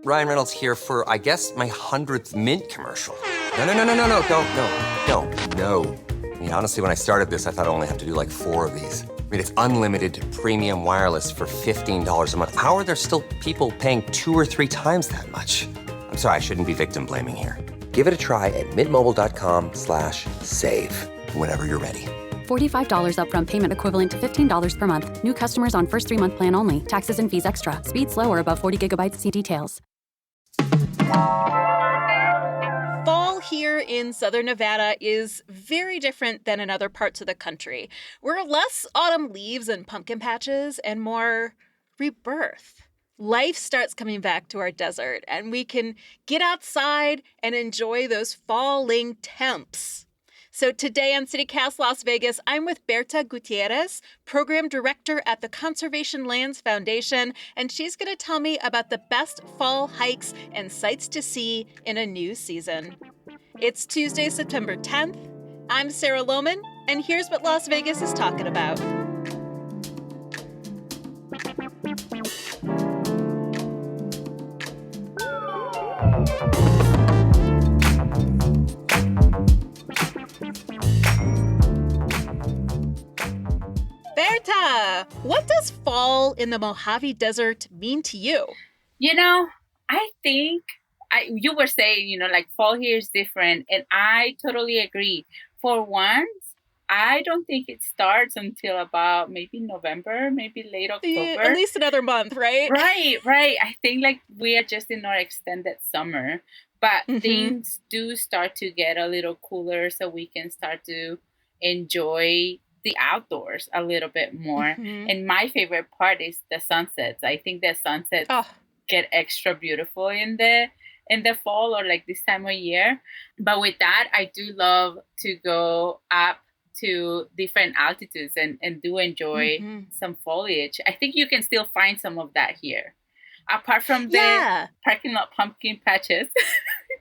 Ryan Reynolds here for, I guess, my 100th Mint commercial. No, don't. I mean, honestly, when I started this, I thought I only have to do like 4 of these. I mean, it's unlimited premium wireless for $15 a month. How are there still people paying 2 or 3 times that much? I'm sorry, I shouldn't be victim blaming here. Give it a try at mintmobile.com/save. Whenever you're ready. $45 upfront payment equivalent to $15 per month. New customers on first 3-month plan only. Taxes and fees extra. Speed slower above 40 gigabytes. See details. Fall here in southern Nevada is very different than in other parts of the country. We're less autumn leaves and pumpkin patches and more rebirth. Life starts coming back to our desert, and we can get outside and enjoy those falling temps. So today on CityCast Las Vegas, I'm with Bertha Gutierrez, Program Director at the Conservation Lands Foundation, and she's going to tell me about the best fall hikes and sights to see in a new season. It's Tuesday, September 10th. I'm Sarah Lohman, and here's what Las Vegas is talking about. Bertha, what does fall in the Mojave Desert mean to you? I think you were saying, like fall here is different, and I totally agree. For once, I don't think it starts until about maybe November, maybe late October. At least another month, right? Right. I think like we are just in our extended summer, but things do start to get a little cooler, so we can start to enjoy the outdoors a little bit more. And my favorite part is the sunsets. I think the sunsets get extra beautiful in the fall or like this time of year. But with that, I do love to go up to different altitudes and do enjoy some foliage. I think you can still find some of that here. Apart from the parking lot pumpkin patches.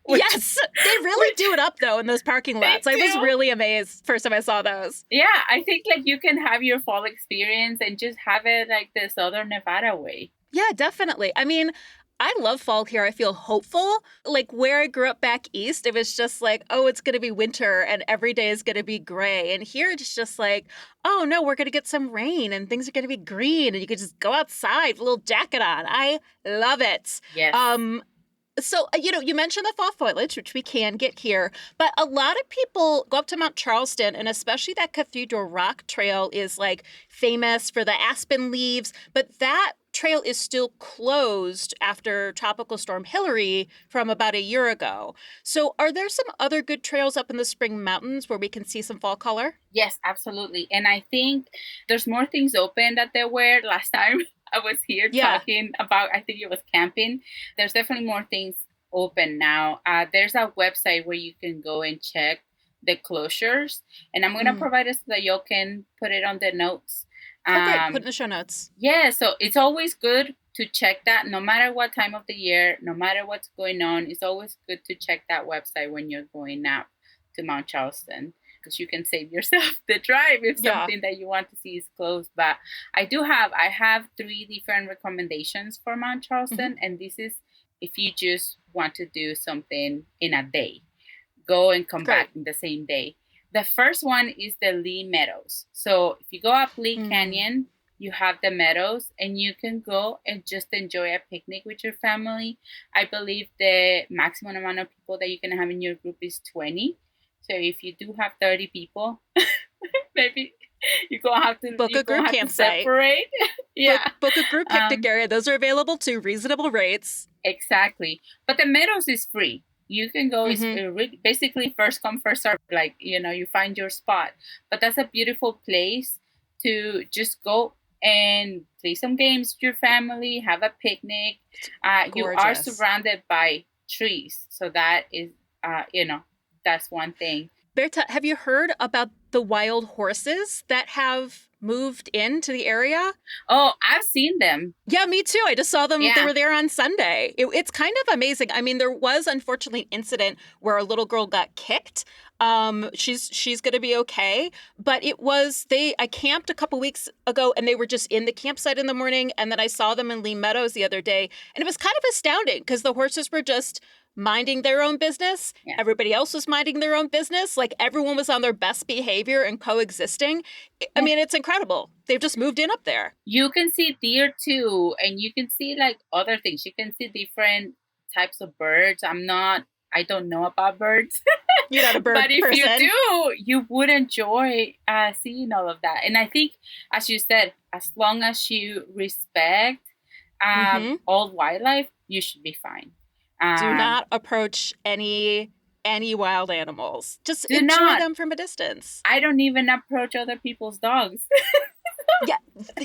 Yes, they really do it up, though, in those parking lots. I was really amazed first time I saw those. Yeah, I think like you can have your fall experience and just have it like the Southern Nevada way. Yeah, definitely. I mean, I love fall here. I feel hopeful. Like where I grew up back east, it was just like, oh, it's going to be winter and every day is going to be gray. And here it's just like, oh, no, we're going to get some rain and things are going to be green and you can just go outside with a little jacket on. I love it. Yes. So, you mentioned the fall foliage, which we can get here, but a lot of people go up to Mount Charleston, and especially that Cathedral Rock Trail is like famous for the aspen leaves, but that trail is still closed after Tropical Storm Hillary from about a year ago. So are there some other good trails up in the Spring Mountains where we can see some fall color? Yes, absolutely. And I think there's more things open that there were last time I was here talking about, I think it was camping. There's definitely more things open now. There's a website where you can go and check the closures. And I'm going to provide it so that you can put it on the notes. Great. Put it in the show notes. Yeah, so it's always good to check that no matter what time of the year, no matter what's going on. It's always good to check that website when you're going out to Mount Charleston, because you can save yourself the drive if something that you want to see is closed. But I have 3 different recommendations for Mount Charleston. And this is if you just want to do something in a day, go and come back in the same day. The first one is the Lee Meadows. So if you go up Lee Canyon, you have the meadows and you can go and just enjoy a picnic with your family. I believe the maximum amount of people that you can have in your group is 20. So if you do have 30 people, maybe you're going to have to book a group campsite. Separate. Book a group picnic area. Those are available to reasonable rates. Exactly. But the meadows is free. You can go, it's basically first come, first serve. Like, you find your spot. But that's a beautiful place to just go and play some games with your family, have a picnic. You are surrounded by trees. So that is, that's one thing. Bertha, have you heard about the wild horses that have moved into the area? Oh, I've seen them. Yeah, me too. I just saw them. Yeah. They were there on Sunday. It's kind of amazing. I mean, there was unfortunately an incident where a little girl got kicked She's going to be okay. But I camped a couple weeks ago and they were just in the campsite in the morning. And then I saw them in Lee Meadows the other day. And it was kind of astounding because the horses were just minding their own business. Yeah. Everybody else was minding their own business. Like everyone was on their best behavior and coexisting. I mean, it's incredible. They've just moved in up there. You can see deer too, and you can see like other things. You can see different types of birds. I don't know about birds. You're not a bird but if person. you do, you would enjoy seeing all of that. And I think, as you said, as long as you respect all wildlife, you should be fine. Do not approach any wild animals. Just enjoy them from a distance. I don't even approach other people's dogs. Yeah.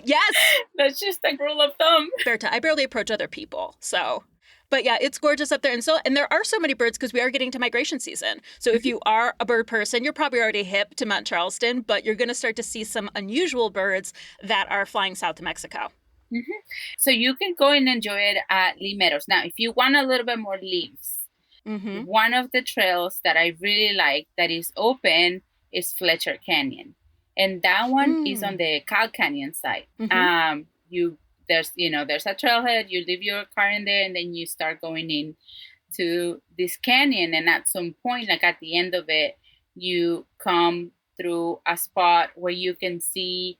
Yes. That's just a rule of thumb. Bertha, I barely approach other people. So, but yeah, it's gorgeous up there. And there are so many birds because we are getting to migration season. So if you are a bird person, you're probably already hip to Mount Charleston, but you're going to start to see some unusual birds that are flying south to Mexico. Mm-hmm. So you can go and enjoy it at Lee Meadows. Now, if you want a little bit more leaves, one of the trails that I really like that is open is Fletcher Canyon. And that one is on the Cal Canyon side. There's a trailhead, you leave your car in there and then you start going in to this canyon. And at some point, like at the end of it, you come through a spot where you can see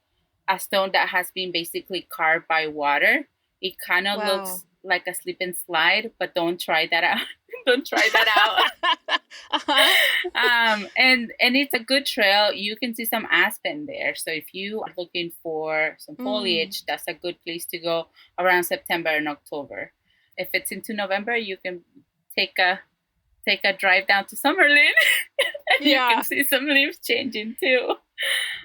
a stone that has been basically carved by water. It kind of looks like a slip and slide, but don't try that out. Don't try that out. And it's a good trail. You can see some aspen there. So if you are looking for some foliage, that's a good place to go around September and October. If it's into November, you can take a drive down to Summerlin and you can see some leaves changing too.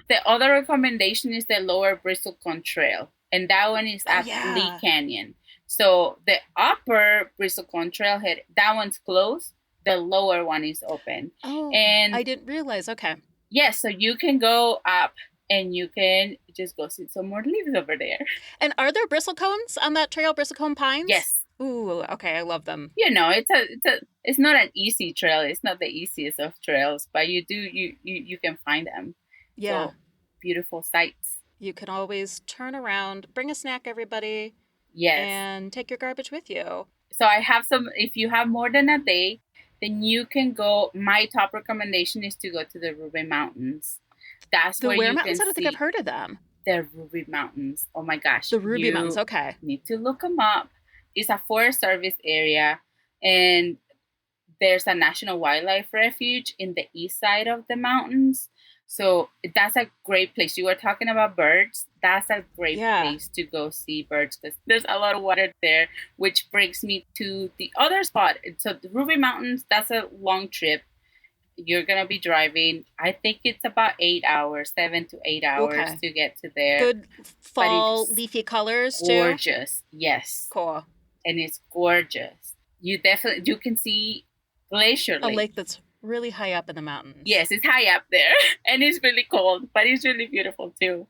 The other recommendation is the Lower Bristlecone Trail, and that one is at Lee Canyon. So the upper Bristlecone Trailhead, that one's closed. The lower one is open. Oh, and I didn't realize. Okay. Yes, so you can go up and you can just go see some more leaves over there. And are there bristlecones on that trail, bristlecone pines? Yes. Ooh, okay, I love them. You know, it's not an easy trail. It's not the easiest of trails, but you can find them. Yeah. So, beautiful sights. You can always turn around, bring a snack, everybody. Yes. And take your garbage with you. So I have some, if you have more than a day, then you can go. My top recommendation is to go to the Ruby Mountains. That's where you mountains? can I don't think I've heard of them. The Ruby Mountains. Oh my gosh. The Ruby Mountains, okay. Need to look them up. It's a Forest Service area, and there's a National Wildlife Refuge in the east side of the mountains. So that's a great place. You were talking about birds. That's a great place to go see birds because there's a lot of water there, which brings me to the other spot. So the Ruby Mountains, that's a long trip. You're going to be driving. I think it's about 8 hours, 7 to 8 hours to get to there. Good fall leafy colors too. Gorgeous. Yes. Cool. And it's gorgeous. You can see Glacier Lake. A lake that's really high up in the mountains. Yes, it's high up there and it's really cold, but it's really beautiful too.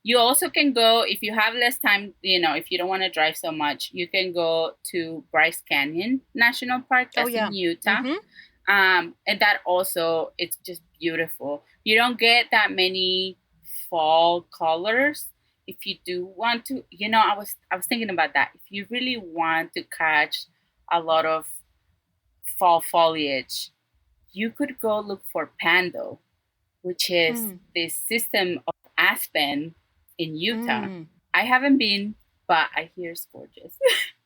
You also can go, if you have less time, if you don't want to drive so much, you can go to Bryce Canyon National Park. That's in Utah. And that also, it's just beautiful. You don't get that many fall colors. If you do want to, I was thinking about that. If you really want to catch a lot of fall foliage, you could go look for Pando, which is this system of aspen in Utah. I haven't been, but I hear it's gorgeous.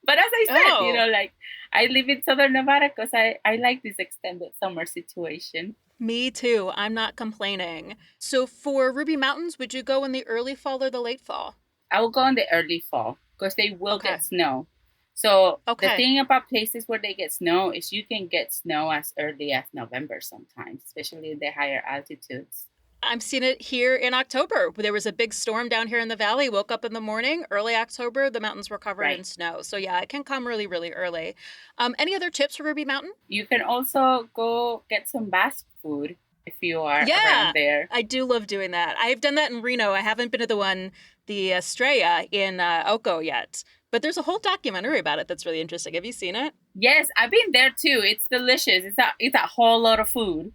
But as I said, I live in Southern Nevada because I like this extended summer situation. Me too. I'm not complaining. So for Ruby Mountains, would you go in the early fall or the late fall? I will go in the early fall because they will get snow. So the thing about places where they get snow is you can get snow as early as November sometimes, especially in the higher altitudes. I'm seeing it here in October. There was a big storm down here in the valley. Woke up in the morning, early October, the mountains were covered in snow. So yeah, it can come really, really early. Any other tips for Ruby Mountain? You can also go get some Basque food if you are around there. I do love doing that. I've done that in Reno. I haven't been to the Estrella in Oco yet. But there's a whole documentary about it that's really interesting. Have you seen it? Yes, I've been there too. It's delicious. It's a whole lot of food.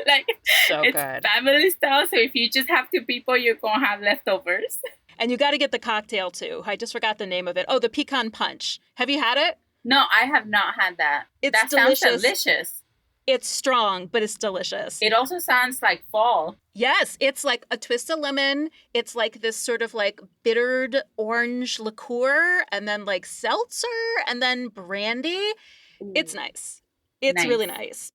Like, So it's good. family style. So if you just have 2 people, you're going to have leftovers. And you got to get the cocktail too. I just forgot the name of it. Oh, the pecan punch. Have you had it? No, I have not had that. It's That delicious. sounds delicious. It's strong, but it's delicious. It also sounds like fall. Yes, it's like a twist of lemon. It's like this sort of like bittered orange liqueur, and then like seltzer, and then brandy. It's nice. It's Nice. really nice.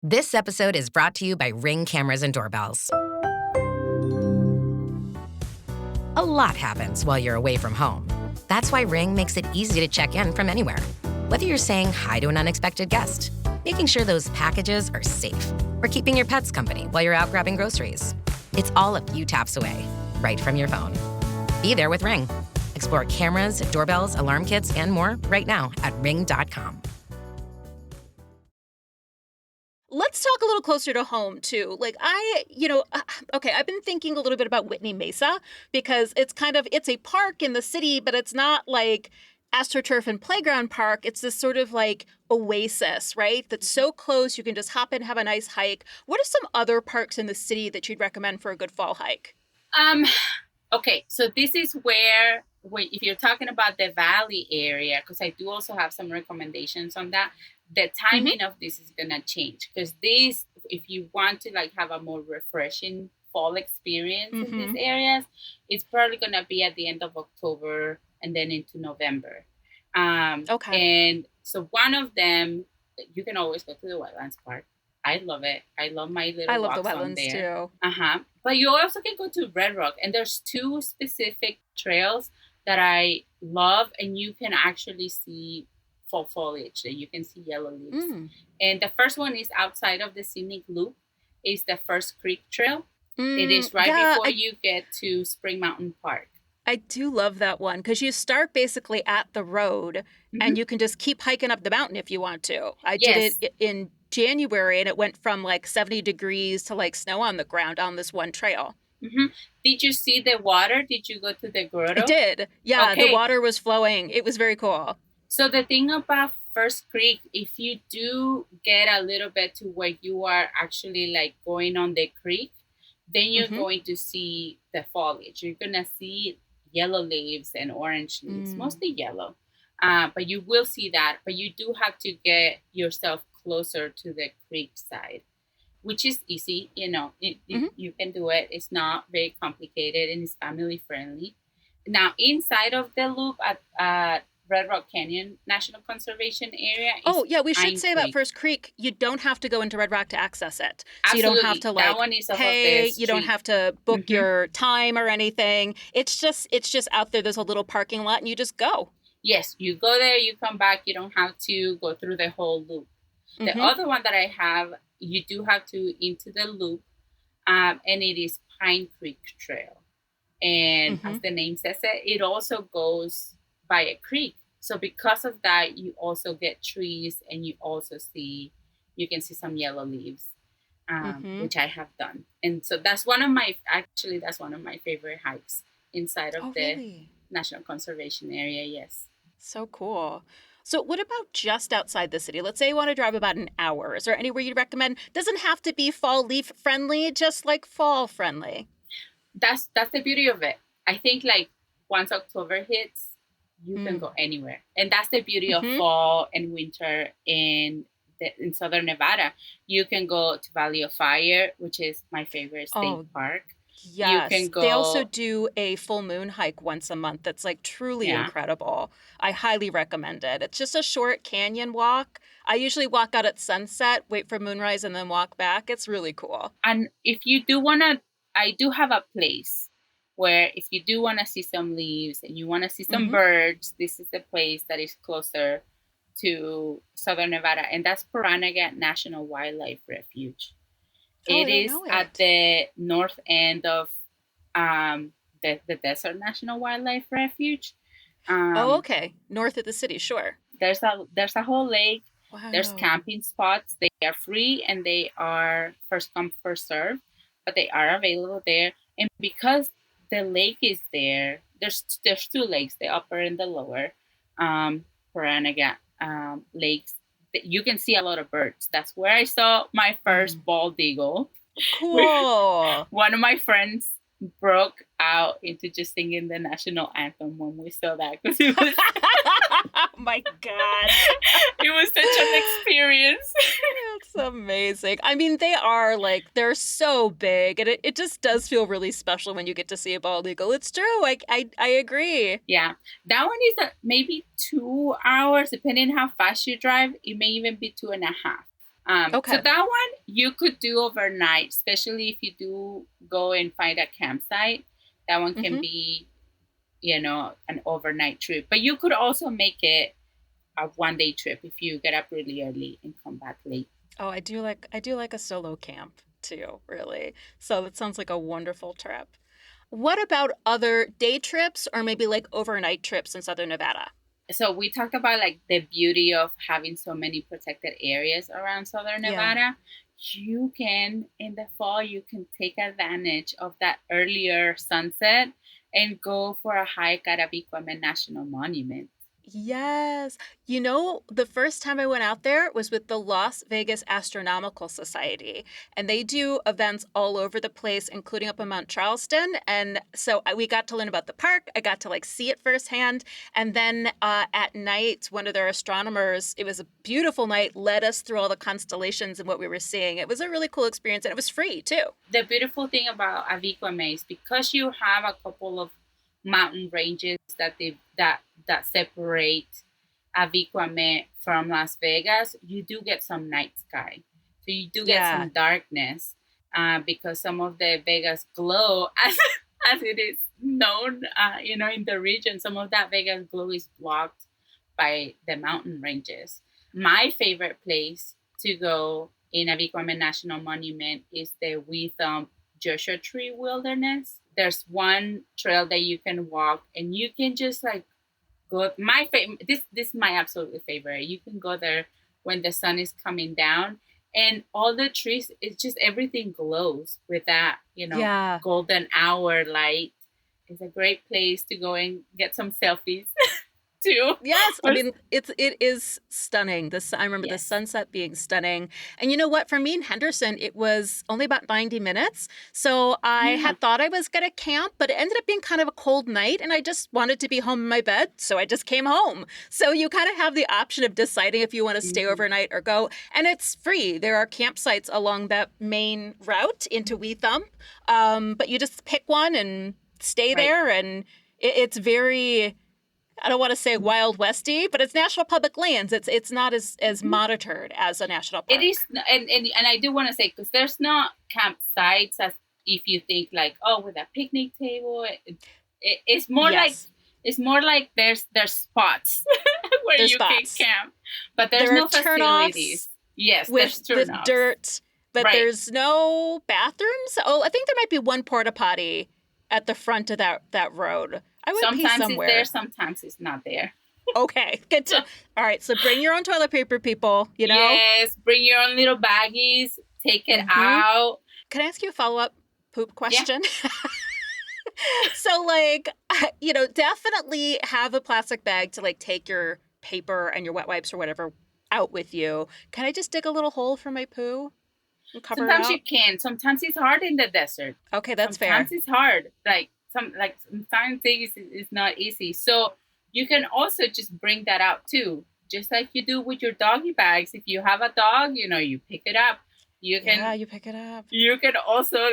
This episode is brought to you by Ring cameras and doorbells. A lot happens while you're away from home. That's why Ring makes it easy to check in from anywhere. Whether you're saying hi to an unexpected guest, making sure those packages are safe, or keeping your pets company while you're out grabbing groceries. It's all a few taps away, right from your phone. Be there with Ring. Explore cameras, doorbells, alarm kits, and more right now at ring.com. Let's talk a little closer to home, too. Like, I've been thinking a little bit about Whitney Mesa because it's a park in the city, but it's not like AstroTurf and Playground Park. It's this sort of like oasis, right? That's so close. You can just hop in, have a nice hike. What are some other parks in the city that you'd recommend for a good fall hike? Okay, so this is where if you're talking about the valley area, because I do also have some recommendations on that, the timing of this is gonna change, because this, if you want to like have a more refreshing fall experience in these areas, it's probably gonna be at the end of October and then into November. Okay. And so one of them, you can always go to the Wetlands Park. I love it. I love my little I love the walks on wetlands, there. too. But you also can go to Red Rock, and there's 2 specific trails that I love, and you can actually see fall foliage. You can see yellow leaves. And the first one is outside of the scenic loop. Is the First Creek Trail. It is right before you get to Spring Mountain Park. I do love that one because you start basically at the road and you can just keep hiking up the mountain if you want to. I did it in January and it went from like 70 degrees to like snow on the ground on this one trail. Did you see the water? Did you go to the grotto? I did. Yeah, Okay. The water was flowing. It was very cool. So the thing about First Creek, if you do get a little bit to where you are actually like going on the creek, then you're going to see the foliage. You're going to see yellow leaves and orange leaves, mostly yellow. But you will see that. But you do have to get yourself closer to the creek side, which is easy. You can do it. It's not very complicated and it's family friendly. Now, inside of the loop at Red Rock Canyon National Conservation Area. We should Pine say about Creek. First Creek, you don't have to go into Red Rock to access it. So Absolutely. you don't have to That one is off of pay, the you don't street. have to book your time or anything. It's just out there. There's a little parking lot and you just go. Yes, you go there, you come back, you don't have to go through the whole loop. The other one that I have, you do have to into the loop, and it is Pine Creek Trail. And as the name says it also goes by a creek. So because of that, you also get trees and you can see some yellow leaves, which I have done. And so that's one of my favorite hikes inside of the National Conservation Area. Yes. So cool. So what about just outside the city? Let's say you want to drive about an hour. Is there anywhere you'd recommend? Doesn't have to be fall leaf friendly, just like fall friendly. That's the beauty of it. I think like once October hits, you can go anywhere. And that's the beauty of fall and winter in Southern Nevada. You can go to Valley of Fire, which is my favorite state park. Yes. You can go... They also do a full moon hike once a month that's like truly incredible. I highly recommend it. It's just a short canyon walk. I usually walk out at sunset, wait for moonrise, and then walk back. It's really cool. And if you do want to, I do have a place where if you do want to see some leaves and you want to see some birds, this is the place that is closer to Southern Nevada, and that's Pahranagat National Wildlife Refuge. It is at the north end of the Desert National Wildlife Refuge. Okay. North of the city, sure. There's a whole lake. Wow. There's camping spots. They are free and they are first come, first serve, but they are available there. And because the lake is there, there's 2 lakes, the upper and the lower. Paranaga lakes, you can see a lot of birds. That's where I saw my first bald eagle. Cool. One of my friends broke out into just singing the national anthem when we saw that, because it was Oh my God. it was such an experience. It's amazing. I mean, they're so big, and it just does feel really special when you get to see a bald eagle. It's true. I agree. Yeah, that one is maybe 2 hours, depending on how fast you drive. It may even be 2.5. Okay. So that one you could do overnight, especially if you do go and find a campsite. That one can be, an overnight trip. But you could also make it a 1-day trip if you get up really early and come back late. Oh, I do like a solo camp too, really. So that sounds like a wonderful trip. What about other day trips or maybe like overnight trips in Southern Nevada? So we talked about like the beauty of having so many protected areas around Southern Nevada. You can, in the fall, you can take advantage of that earlier sunset and go for a hike at Abiquiame National Monument. Yes. The first time I went out there was with the Las Vegas Astronomical Society, and they do events all over the place, including up in Mount Charleston. And so we got to learn about the park. I got to see it firsthand. And then at night, one of their astronomers, it was a beautiful night, led us through all the constellations and what we were seeing. It was a really cool experience, and it was free too. The beautiful thing about Abiquiame is because you have a couple of mountain ranges that separate Abiquiame from Las Vegas, you do get some night sky. So you do get some darkness because some of the Vegas glow, as it is known, in the region, some of that Vegas glow is blocked by the mountain ranges. My favorite place to go in Abiquiame National Monument is the Weethump Joshua Tree Wilderness. There's one trail that you can walk, and you can just go. This is my absolute favorite. You can go there when the sun is coming down, and all the trees, it's just everything glows with that, golden hour light. It's a great place to go and get some selfies. Too. Yes, I mean it is stunning. I remember the sunset being stunning. And you know what? For me in Henderson, it was only about 90 minutes. So I had thought I was going to camp, but it ended up being kind of a cold night, and I just wanted to be home in my bed, so I just came home. So you kind of have the option of deciding if you want to stay overnight or go, and it's free. There are campsites along that main route into Weethump, but you just pick one and stay there, and it's very, I don't want to say Wild Westy, but it's national public lands. It's not as monitored as a national park. It is, and I do want to say, because there's not campsites as if you think with a picnic table. It's more like there's spots where you can camp, but there's no facilities. Yes, with dirt, but there's no bathrooms. Oh, I think there might be one porta potty at the front of that road. I would pee somewhere. Sometimes it's there, sometimes it's not there. Okay, good to. All right, so bring your own toilet paper, people. Yes, bring your own little baggies. Take it out. Can I ask you a follow-up poop question? Yeah. So, definitely have a plastic bag to take your paper and your wet wipes or whatever out with you. Can I just dig a little hole for my poo and cover Sometimes it out? you can. Sometimes it's hard in the desert. Okay, that's fair. Sometimes it's hard. Sometimes things is not easy. So you can also just bring that out too. Just like you do with your doggy bags. If you have a dog, you pick it up. You pick it up. You can also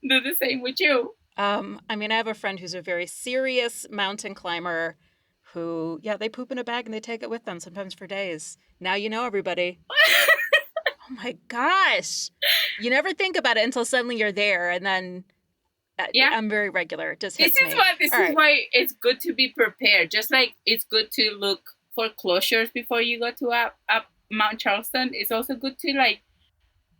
do the same with you. I have a friend who's a very serious mountain climber who, they poop in a bag and they take it with them, sometimes for days. Now you know, everybody. Oh my gosh. You never think about it until suddenly you're there, and then I'm very regular. It just hits me. This is why it's good to be prepared. Just like it's good to look for closures before you go to up Mount Charleston. It's also good to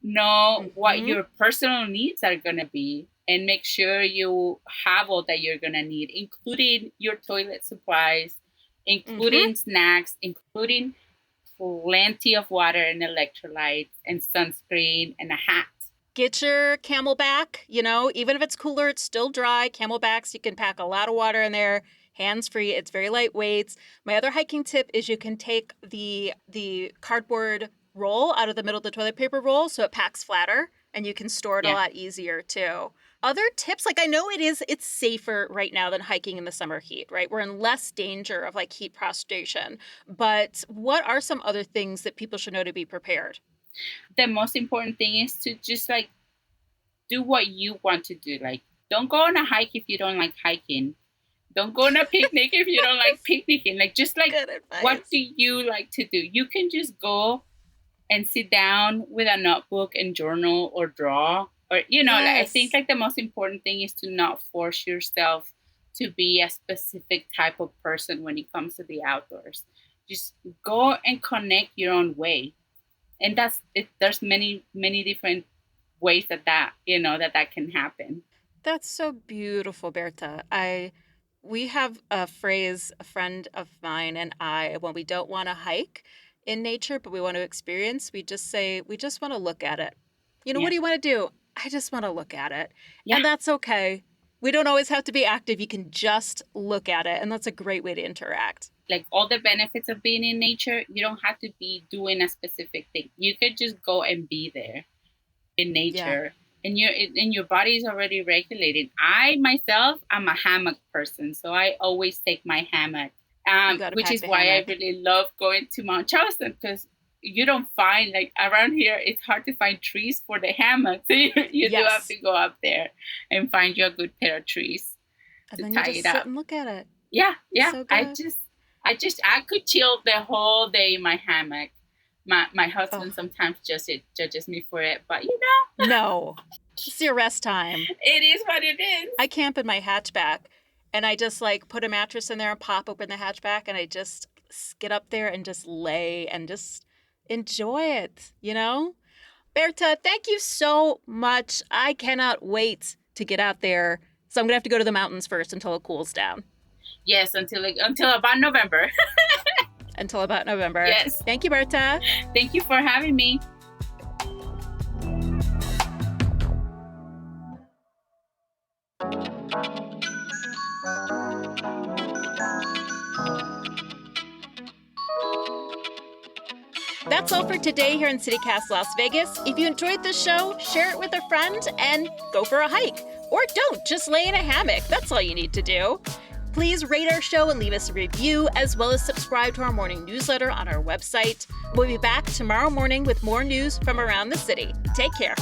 know what your personal needs are going to be, and make sure you have all that you're going to need, including your toilet supplies, including snacks, including plenty of water and electrolytes and sunscreen and a hat. Get your Camelback, even if it's cooler, it's still dry. Camelbacks, you can pack a lot of water in there. hands-free. It's very lightweight. My other hiking tip is you can take the cardboard roll out of the middle of the toilet paper roll so it packs flatter and you can store it a lot easier too. Other tips, like I know it's safer right now than hiking in the summer heat, right? We're in less danger of like heat prostration. But what are some other things that people should know to be prepared? The most important thing is to just like do what you want to do. Like, don't go on a hike if you don't like hiking. Don't go on a picnic if you don't like picnicking. Like, just like, what do you like to do? You can just go and sit down with a notebook and journal or draw. Or, you know, like, I think like the most important thing is to not force yourself to be a specific type of person when it comes to the outdoors. Just go and connect your own way. And that's it. There's many, many different ways that can happen. That's so beautiful, Bertha. We have a phrase, a friend of mine and I, when we don't want to hike in nature, but we want to experience, we just say, we just want to look at it. You know, what do you want to do? I just want to look at it. Yeah. And that's okay. We don't always have to be active. You can just look at it. And that's a great way to interact. Like all the benefits of being in nature, you don't have to be doing a specific thing. You could just go and be there in nature. Yeah. And your body is already regulated. I myself, I'm a hammock person. So I always take my hammock, which is why I really love going to Mount Charleston, because you don't find, like around here, it's hard to find trees for the hammock. So you do have to go up there and find you a good pair of trees and then you just sit and look at it. Yeah. So I could chill the whole day in my hammock. My husband sometimes judges me for it, but you know. No, it's your rest time. It is what it is. I camp in my hatchback and I just like put a mattress in there and pop open the hatchback and I just get up there and just lay and just enjoy it, you know? Bertha, thank you so much. I cannot wait to get out there. So I'm going to have to go to the mountains first until it cools down. Yes, until about November. Until about November. Yes. Thank you, Bertha. Thank you for having me. That's all for today here in CityCast Las Vegas. If you enjoyed this show, share it with a friend and go for a hike. Or don't, just lay in a hammock. That's all you need to do. Please rate our show and leave us a review, as well as subscribe to our morning newsletter on our website. We'll be back tomorrow morning with more news from around the city. Take care.